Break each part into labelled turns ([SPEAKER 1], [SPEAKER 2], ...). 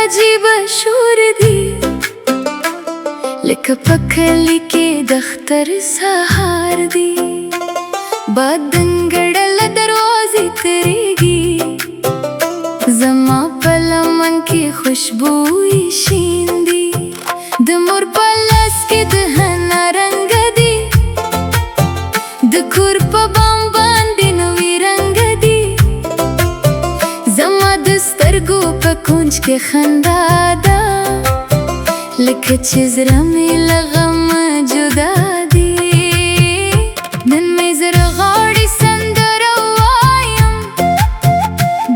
[SPEAKER 1] अजीब शूर दी लिख पखली के दख्तर सहार दी बदंगड़ल दरवाजे तेरेगी जमा पलमन की खुशबू शींदी दमुर पलस के दहना रंग दी दकुर पबाम बांदिन वी रंग दी जमा दस्तर गो पकुंज के खंदादा लिख चिजरा में लगम जुदा दी नन में जरा गाड़ी संदर वायम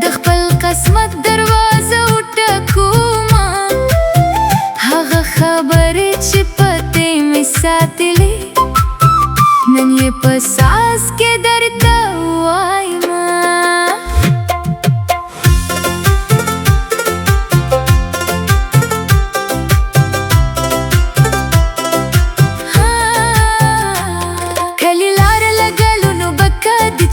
[SPEAKER 1] दखपल कसमत दरवाजा उठकुमा हागा खबर चिपते में सातिले नन ये पसास के दरता वायमा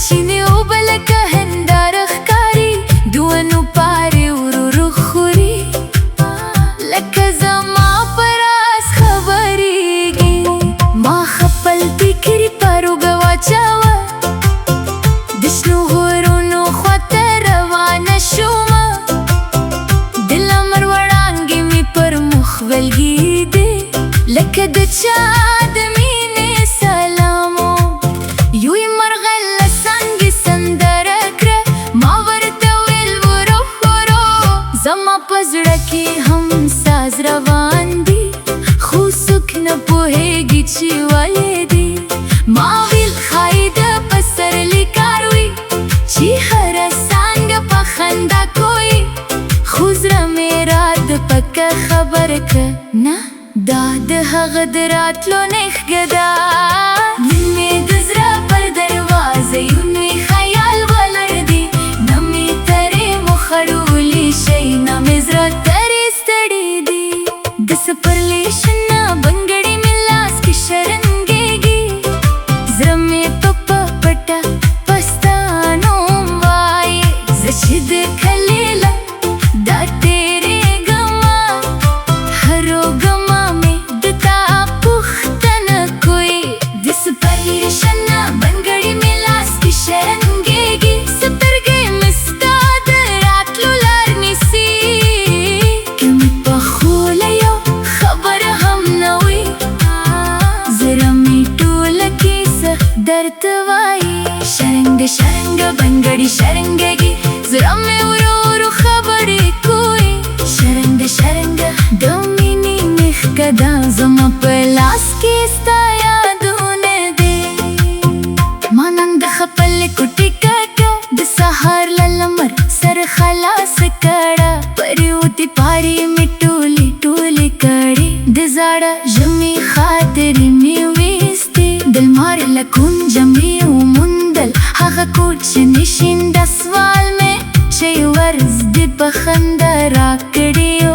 [SPEAKER 1] चीने ओबल का हंदार खकारी दुअनु पारे उरु खुरी लक जमा परास खबरीगी मा खपल तिकरी पारो गवाचावा दिशनु होरोनो ख्वातर वाना शुमा दिला मरवड़ांगी मी पर मुखवलगी दे लक दचाद मीने सलामो युई मरगल जमा पजड़की हम साज रवान दी खुसुक न पोहेगी चिवाले दी माविल खाइद पसर लिकारुई ची हर सांग पखंदा कोई खुजरा मेरा दपक खबर क ना दाद हगदरात लो नेख गदा में गजरा पर दरवाजे यूनी ख्याल वलर दी नमी तरे मुखड़ूली शैना मिजरा तरे स्टडी दी दस परलेशना बंगड़ी मिलास की शरंगेगी जरमे तो पपटा पस्तानो वाये जशिद खलीला दा तेरे गमा हरो गमा में दता पुख्तन कोई दस परलेशना बंगड़ी मिलास की शरंगेगी सतरगे मिस्ताद रात लुलार निसी कम पखोलयो खबर हम नवी जरा मीठू लकी स दर्दवाई शरंग शरंग बंगड़ी शरंगेगी जरा में उरो खबर कोई शरंग शरंग दमिनी निख कदा जमा पलास की स्ताया दूने दे मानंद खपल कुटी काटो दसहार ललमर सर खलास कड़ा परिउती पारी मिटूली टूली कड़ी दजाड़ा जमी खातरी मिविस्ती दिल मार लकुन जमी मुंदल हागा कुछ निशिन दसवाल में चई वर्ज दि पखंदा राकड़ियो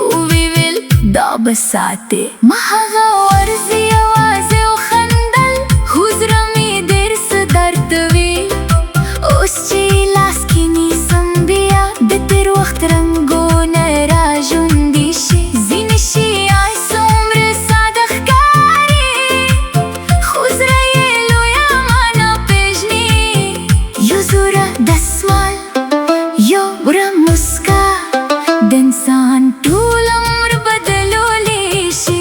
[SPEAKER 1] उविविल दा बसाते महागा वर्जी आवाज़े ओ खंदल हुजरा में देर से दर्दवी उस चीलास की नी संबिया दतेर वक्त रंगो नराजुंदिशी जिनशी आय सोमर सादख कारी खुजरा ये लोया माना पेजनी यो जुरा दसवाल यो बुरा मुस्का दंसान टूल उम्र बदलो लेशी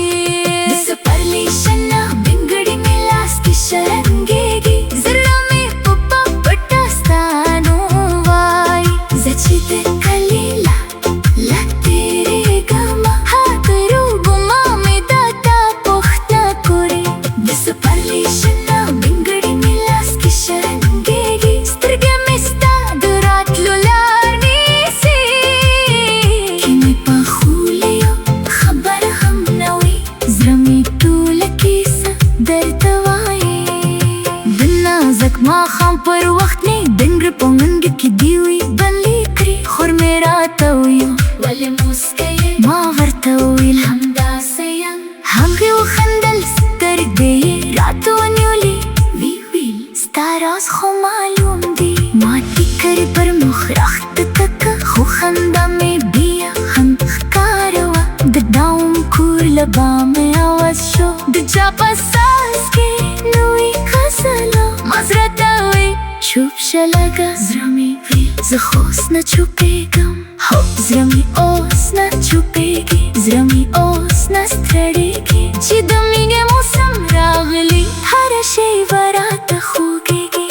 [SPEAKER 1] ما خام پر وخت نه دنګر پونګ کې دی وی بلې کری خور میرا ته وی ولې مسکې ما ورته ویل همدا سیم هغه وخندل سترګې راتو نیولې وی ویل ستاراس خو معلوم دی ما ټیکر پر مخ راخت تک خو خندا مې بیا هم ښکاروا د داوم کور لبا مې आवाज شو د چا پساس کې نوې خسلا مزرته وی چوپ شلګه زړه مې وی زه خو اوس نه چوپېږم هو زړه مې اوس نه چوپېږي زړه مې اوس نه ستړېږي چې د مینې موسم راغلی هره شی به راته خوږېږي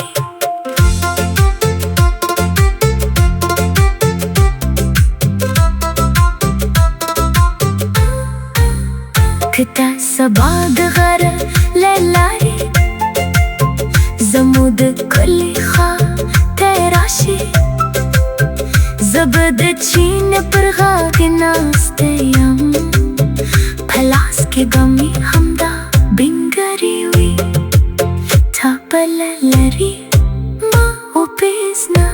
[SPEAKER 1] که ته سبا د غره له لارې زموږ د کلي ښار ته راشې زه به د چین پر غاړه ناسته یم په لاس کې به مې همدا بنګري وي تا بله لرې ما وپېژنه